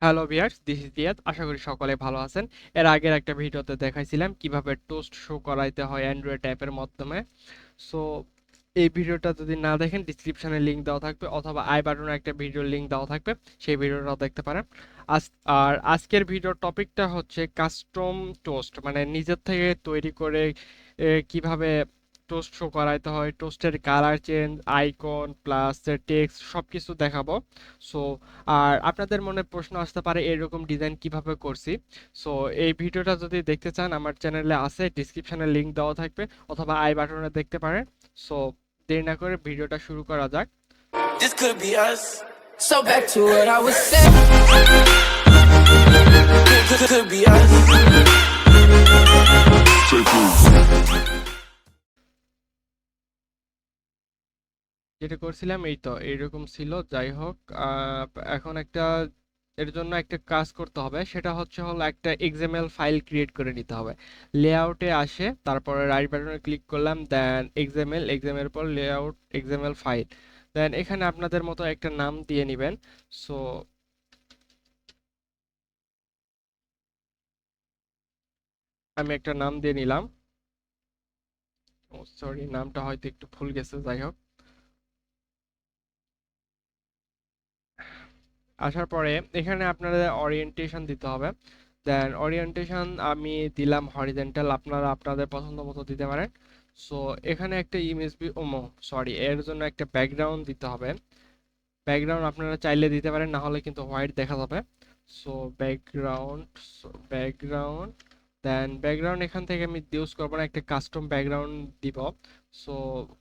Hello viewers, this is Riyad. আশা করি সকলে ভালো আছেন। এর আগের একটা ভিডিওতে দেখাইছিলাম কিভাবে টোস্ট শো করাইতে হয় অ্যান্ড্রয়েড অ্যাপের মাধ্যমে। সো এই ভিডিওটা যদি না দেখেন, ডিসক্রিপশনে লিংক দেওয়া থাকবে অথবা আই বাটনে একটা ভিডিওর লিংক দেওয়া থাকবে, সেই ভিডিওটাও দেখতে পারেন। আর আজকের ভিডিওর টপিকটা হচ্ছে কাস্টম টোস্ট, মানে নিজের থেকে তৈরি করে কিভাবে টোস্ট শো করাইতে হয়, টোস্টের colour change, icon plus text সব কিছু দেখাবো। সো আর আপনাদের মনে প্রশ্ন আসতে পারে এরকম ডিজাইন কিভাবে করছি। সো এই ভিডিওটা যদি দেখতে চান, আমার চ্যানেলে আছে, ডিসক্রিপশনে লিংক দেওয়া থাকবে অথবা আই বাটনে দেখতে পারেন। সো দেরি না করে ভিডিওটা শুরু করা যাক। This could be us. So back to what I was saying. Could be us. যেটা করছিলাম এই তো এইরকম ছিল। যাই হোক, এখন এর জন্য একটা কাজ করতে হবে, সেটা হলো একটা এক্সএমএল ফাইল ক্রিয়েট করে নিতে হবে। লেআউটে আসে, তারপরে রাইট বাটনে ক্লিক করলাম, দেন এক্সএমএল পর লেআউট এক্সএমএল ফাইল। দেন এখানে আপনাদের মতো একটা নাম দিয়ে নেবেন। সো আমি একটা নাম দিয়ে নিলাম। ও সরি, নামটা হয়তো একটু ভুল গেছে। যাই হোক, আসার পরে এখানে আপনাদের ওরিয়েন্টেশন দিতে হবে। দেন ওরিয়েন্টেশন আমি দিলাম হরিজন্টাল, আপনারা আপনাদের পছন্দ মতো দিতে পারেন। সো এখানে একটা ইমেজ সরি, এর জন্য একটা ব্যাকগ্রাউন্ড দিতে হবে। ব্যাকগ্রাউন্ড আপনারা চাইলে দিতে পারেন, না হলে কিন্তু হোয়াইট দেখা যাবে। সো ব্যাকগ্রাউন্ড, ব্যাকগ্রাউন্ড, দেন ব্যাকগ্রাউন্ড এখান থেকে আমি ইউজ করবো না, একটা কাস্টম ব্যাকগ্রাউন্ড দিব। সো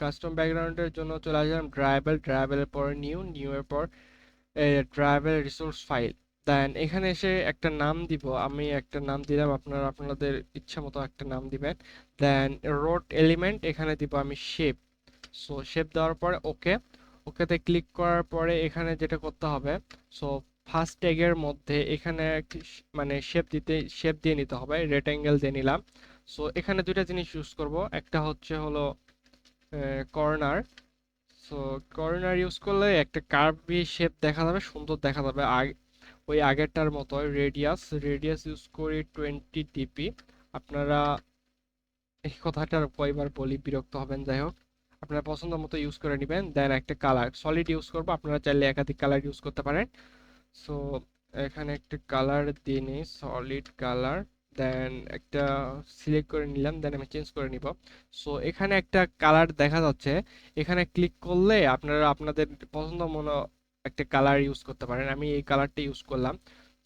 কাস্টম ব্যাকগ্রাউন্ডের জন্য চলে আসলাম ড্রাইভেলের পর নিউ এর পর ট্রাভেল রিসোর্স ফাইল। দেন এখানে এসে একটা নাম দিব, আমি একটা নাম দিলাম, আপনারা আপনাদের ইচ্ছা মতো একটা নাম দিবেন। দেন রোড এলিমেন্ট এখানে দিব আমি শেপ। সো শেপ দেওয়ার পরে ওকেতে ক্লিক করার পরে এখানে যেটা করতে হবে, সো ফার্স্ট ট্যাগের মধ্যে এখানে মানে শেপ দিয়ে নিতে হবে, রেক্টেঙ্গেল দিয়ে নিলাম। সো এখানে দুইটা জিনিস ইউজ করব, একটা হলো কর্নার। সো কর্নার ইউজ করলে একটা কার্ভি শেপ দেখা যাবে, সুন্দর দেখা যাবে। ওই আগেরটার মতো রেডিয়াস ইউজ করি 20 ডিপি। আপনারা এই কথাটার কয়বার বলি, বিরক্ত হবেন। যাই হোক, আপনারা পছন্দ মতো ইউজ করে নেবেন। দেন একটা কালার সলিড ইউজ করবো, আপনারা চাইলে একাধিক কালার ইউজ করতে পারেন। সো এখানে একটা কালার দিয়ে নিই, সলিড কালার। দেন একটা সিলেক্ট করে নিলাম, দেন আমি চেঞ্জ করে নিব। সো এখানে একটা কালার দেখা যাচ্ছে, এখানে ক্লিক করলে আপনারা আপনাদের পছন্দ মতো একটা কালার ইউজ করতে পারেন। আমি এই কালারটা ইউজ করলাম।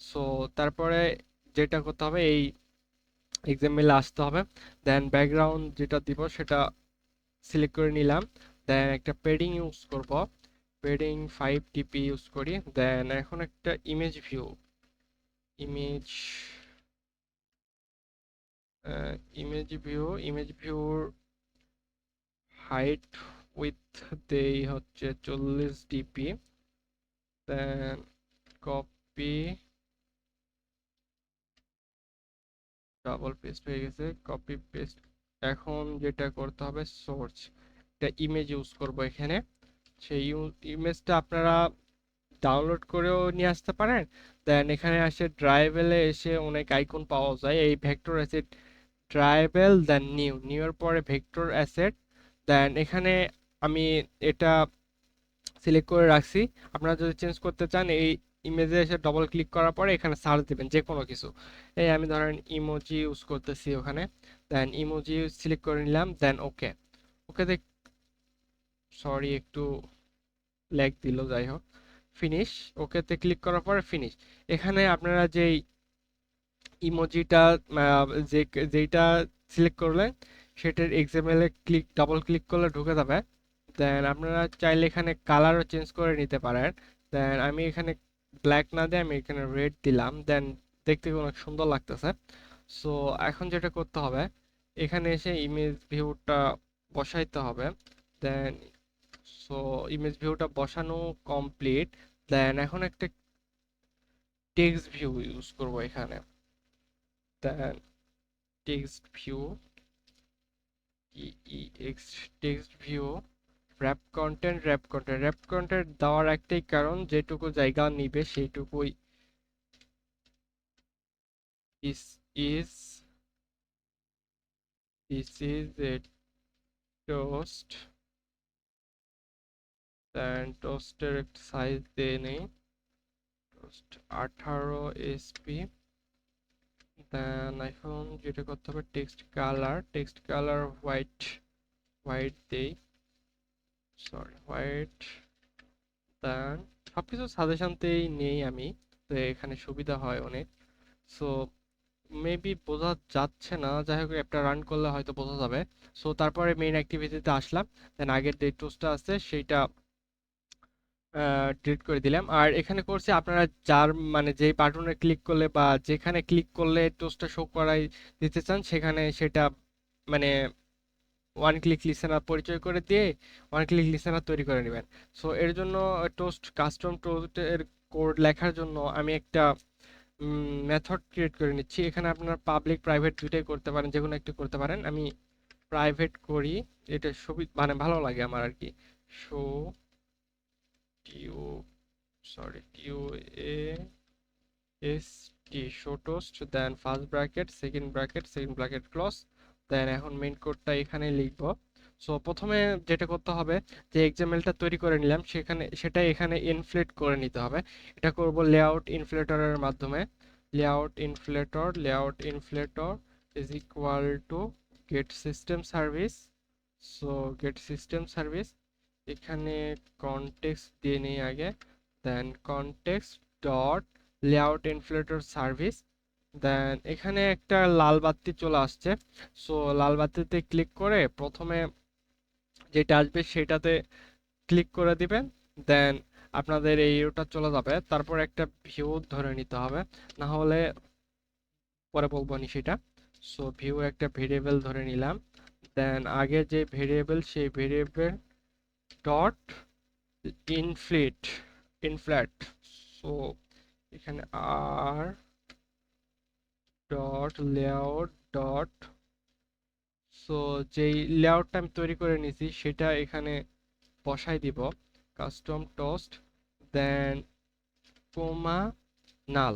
সো তারপরে যেটা করতে হবে, এই এক্সাম্পলে আসতে হবে। দেন ব্যাকগ্রাউন্ড যেটা দিব সেটা সিলেক্ট করে নিলাম। দেন একটা পেডিং ইউজ করব, পেডিং 5 ডিপি ইউজ করি। দেন এখন একটা ইমেজ ইমেজ ভিউর হাইট উইথ দেই হচ্ছে 40 ডিপি। দেন কপি, ডাবল পেস্ট হয়ে গেছে, কপি পেস্ট। এখন যেটা করতে হবে, সোর্স একটা ইমেজ ইউজ করব এখানে। সেই ইমেজটা আপনারা ডাউনলোড করেও নিয়ে আসতে পারেন। দেন এখানে আসে ড্রাইভেলে এসে অনেক আইকন পাওয়া যায়, এই ভেক্টর অ্যাসেট ড্রাইভেল, দেন নিউ এর পরে ভেক্টর অ্যাসেট। দেন এখানে আমি এটা সিলেক্ট করে রাখছি। আপনারা যদি চেঞ্জ করতে চান, এই ইমেজে এসে ডবল ক্লিক করার পরে এখানে সার্চ দিবেন যে কোনো কিছু। এই আমি ধরেন ইমোজি ইউজ করতেছি ওখানে। দেন ইমোজি সিলেক্ট করে নিলাম, দেন ওকে দেখ, সরি একটু ল্যাগ দিল। যাই হোক, ফিনিশ। ওকেতে ক্লিক করার পরে ফিনিশ। এখানে আপনারা যেই ইমোজিটা যে যেইটা সিলেক্ট করলেন সেটার এক্সএমএল এ ডাবল ক্লিক করলে ঢুকে যাবে। দেন আপনারা চাইলে এখানে কালারও চেঞ্জ করে নিতে পারেন। দেন আমি এখানে ব্ল্যাক না দিয়ে আমি এখানে রেড দিলাম। দেন দেখতে অনেক সুন্দর লাগতেছে। সো এখন যেটা করতে হবে, এখানে এসে ইমেজ ভিউটা বসাইতে হবে। দেন সো ইমেজ ভিউটা বসানো কমপ্লিট। দেন এখন একটা টেক্সট ভিউ ইউজ করব এখানে। Then text view, text view, wrap content দেওয়ার একটাই কারণ, যেটুকু জায়গা নিবে সেইটুকুই is is this is a toast, দেন টোস্টের একটা সাইজ দিয়ে নেই, টোস্ট 18 SP। দেন এখন যেটা করতে হবে টেক্সট কালার হোয়াইট, হোয়াইট দেই, সরি হোয়াইট। দেন সবকিছু সাজেশনতেই নেই আমি, তো এখানে সুবিধা হয় অনেক। সো মেবি বোঝা যাচ্ছে না, যাই হোক অ্যাপটা রান করলে হয়তো বোঝা যাবে। সো তারপরে মেইন অ্যাক্টিভিটিতে আসলাম, দেন আগের যে টুলসটা আছে সেইটা ডিলিট করে দিলাম। আর এখানে করছি আপনারা যার মানে যেই বাটনে ক্লিক করলে বা যেখানে ক্লিক করলে টোস্টটা শো করাই দিতে চান সেখানে সেটা মানে ওয়ান ক্লিক লিসেনার পরিচয় করে দিয়ে ওয়ান ক্লিক লিসেনার তৈরি করে নেবেন। সো এর জন্য টোস্ট কাস্টম টোস্টের কোড লেখার জন্য আমি একটা মেথড ক্রিয়েট করে নিচ্ছি। এখানে আপনার পাবলিক প্রাইভেট দুইটাই করতে পারেন, যে কোনো একটা করতে পারেন। আমি প্রাইভেট করি, এটা সুবিধা মানে ভালো লাগে আমার আর কি। Show to to A S T show toast, then first bracket second bracket close. Then এখন মেইন কোডটা এখানে লিখবো। সো প্রথমে যেটা করতে হবে, যে এক্সএমএলটা তৈরি করে নিলাম সেটা এখানে ইনফ্লেট করে নিতে হবে। এটা করব লেআউট ইনফ্লেটরের মাধ্যমে। Layout inflater is equal to get system service. So get system service, এখানে কনটেক্সট দিয়ে নিই আগে, then context dot layout inflater service. Then এখানে একটা লাল বাতি চলে আসছে। সো লাল বাতিতে ক্লিক করে প্রথমে যেটা আসবে সেটাতে ক্লিক করে দিবেন। দেন আপনাদের এই ওটা চলে যাবে। তারপর একটা ভিউ ধরে নিতে হবে, না হলে পরে বলবো নি সেটা। সো ভিউ একটা ভেরিয়েবল ধরে নিলাম। দেন আগে যে ভেরিয়েবল সেই variable dot inflate inflate. So এখানে আর ডট লেআউট ডট, সো যেই লেআউটটা আমি তৈরি করে নিয়েছি সেটা এখানে বসাই দিব, কাস্টম টোস্ট, দেন কোমা নাল।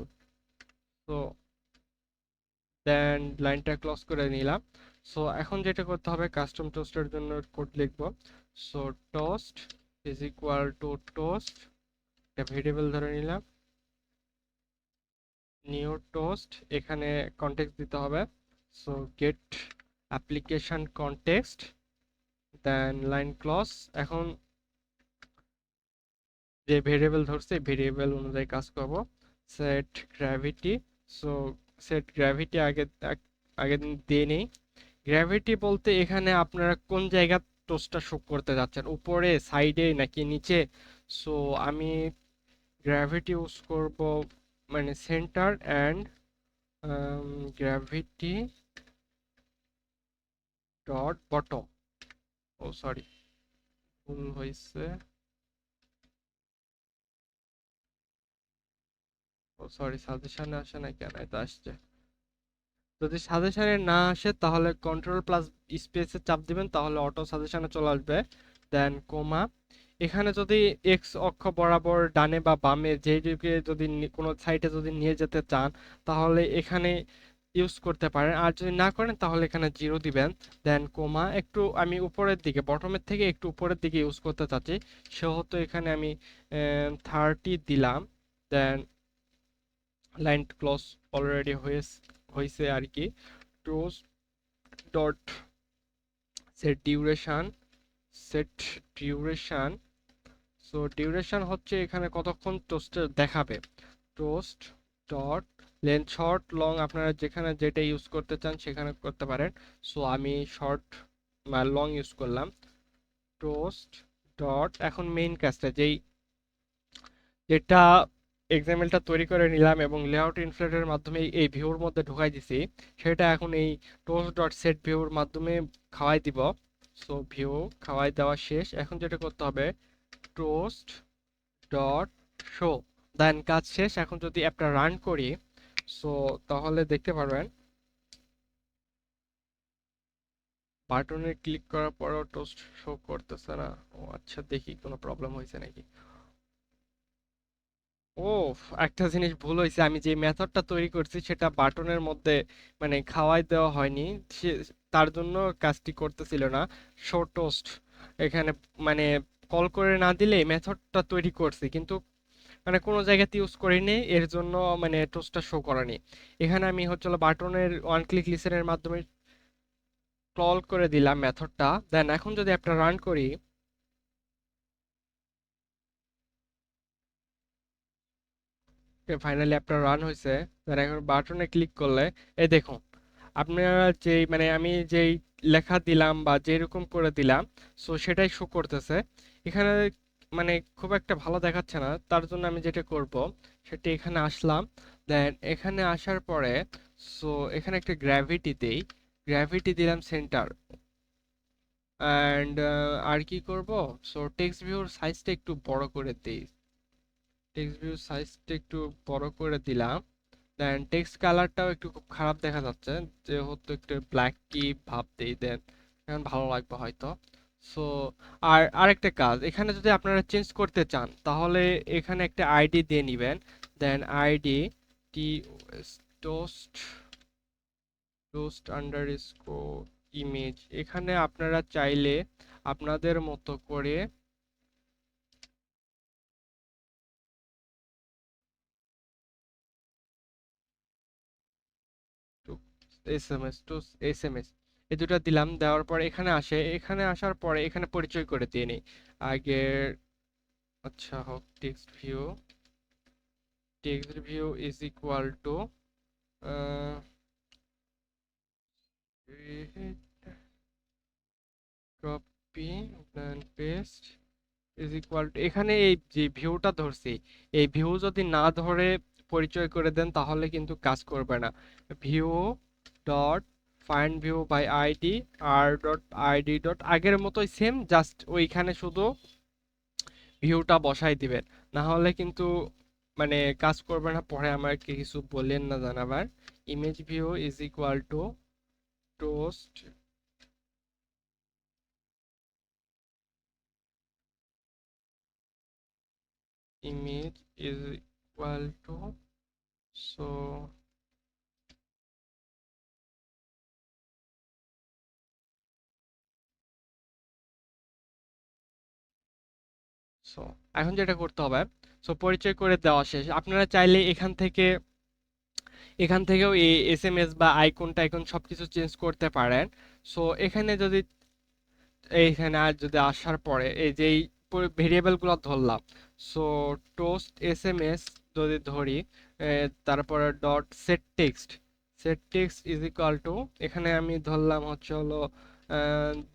সো দেন লাইনটা ক্লোজ করে নিলাম। সো এখন যেটা করতে হবে, কাস্টম টোস্টের জন্য কোড লিখব। So toast is equal two toast, একটা ভেরিয়েবল ধরে নিলাম, নিউ টোস্ট, এখানে কনটেক্সট দিতে হবে। সো গেট অ্যাপ্লিকেশন কনটেক্সট, দেন লাইন ক্লজ। এখন যে ভেরিয়েবল ধরছে ভেরিয়েবল অনুযায়ী কাজ করব। Set gravity, so set gravity আগে দিয়ে নেই। গ্র্যাভিটি বলতে এখানে আপনারা কোন জায়গা টোস্টটা শো করতে যাচ্ছেন, উপরে সাইডে নাকি নিচে। সো আমি গ্র্যাভিটি ইউজ করব মানে center and gravity dot bottom. Oh sorry, ভুল হয়েছে। ও সরি, সাজেশনে আসে না কেন, এটা আসছে। যদি সাজেশনে না আসে তাহলে কন্ট্রোল প্লাস স্পেসে চাপ দিবেন, তাহলে অটো সাজেশনে চলে আসবে। দেন কোমা, এখানে যদি এক্স অক্ষ বরাবর ডানে বা বামে যেই দিকে যদি কোনো সাইডে যদি নিয়ে যেতে চান তাহলে এখানে ইউজ করতে পারেন, আর যদি না করেন তাহলে এখানে জিরো দিবেন। দেন কোমা, একটু আমি উপরের দিকে বটমের থেকে একটু উপরের দিকে ইউজ করতে চাচ্ছি, সেহেতু এখানে আমি 30 দিলাম। দেন লাইন ক্লোজ অলরেডি হয়েছে আর কি। Toast dot set duration, set duration. So duration হচ্ছে এখানে কতক্ষণ টোস্ট দেখাবে। Toast dot length, short long আপনারা যেখানে যেটা ইউজ করতে চান সেখানে করতে পারেন। সো আমি শর্ট বা লং ইউজ করলাম। টোস্ট ডট, এখন মেইন কাজটা যেটা এক্সাম্পলটা তৈরি করে নিলাম এবং লেআউট ইনফ্লেটের মাধ্যমে এই ভিউর মধ্যে ঢুকাই দিছি, সেটা এখন এই টোস্ট ডট সেট ভিউর মাধ্যমে খাওয়াই দিব। সো ভিউ খাওয়াই দেওয়া শেষ, এখন যেটা করতে হবে টোস্ট ডট শো, দেন কাজ শেষ। এখন যদি অ্যাপটা রান করি, সো তাহলে দেখতে পারবেন বাটনে ক্লিক করার পরও টোস্ট শো করতেছে না। ও আচ্ছা, দেখি কোনো প্রবলেম হয়েছে নাকি। ও, একটা জিনিস ভুল হয়েছে, আমি যে মেথডটা তৈরি করছি সেটা বাটনের মধ্যে মানে খাওয়াই দেওয়া হয়নি। সে তার জন্য কাজটি করতেছিল না। শো টোস্ট এখানে মানে কল করে না দিলে মেথডটা তৈরি করছি, কিন্তু মানে কোনো জায়গাতে ইউজ করিনি, এর জন্য মানে টোস্টটা শো করেনি। এখানে আমি হচ্ছে বাটনের ওয়ান ক্লিক লিসেনের মাধ্যমে কল করে দিলাম মেথডটা। দেন এখন যদি একটা রান করি, ফাইনালি আপনার রান হয়েছে। দেন এখন বাটনে ক্লিক করলে এই দেখুন, আপনারা যেই মানে আমি যেই লেখা দিলাম বা যেরকম করে দিলাম, সো সেটাই শো করতেছে এখানে। মানে খুব একটা ভালো দেখাচ্ছে না, তার জন্য আমি যেটা করব সেটা এখানে আসলাম। দেন এখানে আসার পরে সো এখানে একটা গ্র্যাভিটি দেই, গ্র্যাভিটি দিলাম সেন্টার। অ্যান্ড আর কি করব, সো টেক্সট ভিউর সাইজটা একটু বড় করে দিই, টেক্সট ভিউর সাইজটা একটু বড় করে দিলাম। দেন টেক্সট কালারটাও একটু খুব খারাপ দেখা যাচ্ছে, যেহেতু একটু ব্ল্যাক কি ভাব দেই, দেন এখন ভালো লাগবে হয়তো। সো আর আরেকটা কাজ, এখানে যদি আপনারা চেঞ্জ করতে চান তাহলে এখানে একটা আইডি দিয়ে নেবেন। দেন আইডি টি টোস্ট টোস্ট আন্ডারস্কোর ইমেজ, এখানে আপনারা চাইলে আপনাদের মতো করে টু এসএমএস টু এসএমএস এই দুটো দিলাম। দেওয়ার পর এখানে আসে, এখানে আসার পরে এখানে পরিচয় করে দিয়ে নিই আগের। আচ্ছা হোক, text view is equal to copy then paste is equal to, এখানে এই যে ভিউটা ধরছি, এই ভিউ যদি না ধরে পরিচয় করে দেন তাহলে কিন্তু কাজ করবে না। View dot find view by ID, R dot ID dot আগের মতোই সেম, জাস্ট ওইখানে শুধু ভিউটা বসাই দিবেন, না হলে কিন্তু মানে কাজ করবে না। পরে আমাকে কিছু বললেন না জানাবার। Image view is equal two toast image is equal two, so so এখন যেটা করতে হবে, সো পরিচয় করে দেওয়া শেষ। আপনারা চাইলে এখান থেকেও এই এসএমএস বা আইকন টাইকন সবকিছু চেঞ্জ করতে পারেন। সো এখানে যদি এইখানে আর যদি আসার পরে এই যে ভেরিয়েবল গুলো ধরলাম, সো টোস্ট এসএমএস যদি ধরি, তারপরে dot set text is equal to, এখানে আমি ধরলাম হচ্ছে হলো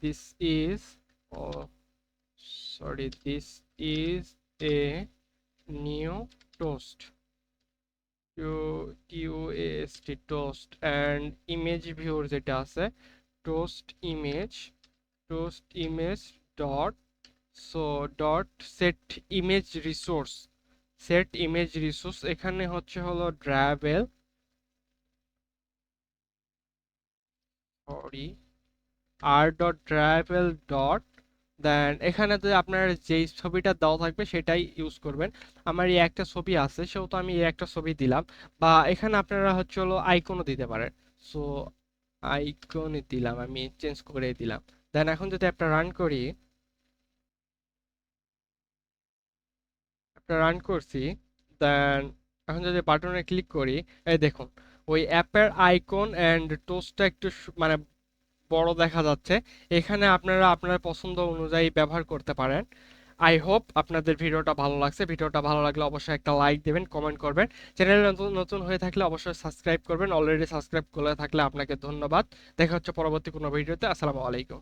this is, oh sorry, this is a new toast, T O S T toast. And image ভিউর যেটা আছে toast image dot, so dot set image resource এখানে হচ্ছে হলো drawable, sorry, R dot drawable dot, then এখানে তো আপনার যেই ছবিটা দেওয়া থাকবে সেটাই ইউজ করবেন। আমার এই একটা ছবি আছে সেহেতু আমি এই একটা ছবি দিলাম, বা এখানে আপনারা হচ্ছে হলো আইকনও দিতে পারেন। সো আইকনে দিলাম, আমি চেঞ্জ করে দিলাম। দেন এখন যদি একটা রান করি, একটা রান করছি, দেন এখন যদি বাটনে ক্লিক করি, এই দেখুন ওই অ্যাপের আইকন অ্যান্ড টোস্টটা একটু মানে বড় দেখা যাচ্ছে। এখানে আপনারা আপনার পছন্দ অনুযায়ী ব্যবহার করতে পারেন। আই হোপ আপনাদের ভিডিওটা ভালো লাগছে। ভিডিওটা ভালো লাগলে অবশ্যই একটা লাইক দেবেন, কমেন্ট করবেন। চ্যানেল নতুন নতুন হয়ে থাকলে অবশ্যই সাবস্ক্রাইব করবেন। অলরেডি সাবস্ক্রাইব করে থাকলে আপনাকে ধন্যবাদ। দেখা হচ্ছে পরবর্তী কোনো ভিডিওতে। আসসালামু আলাইকুম।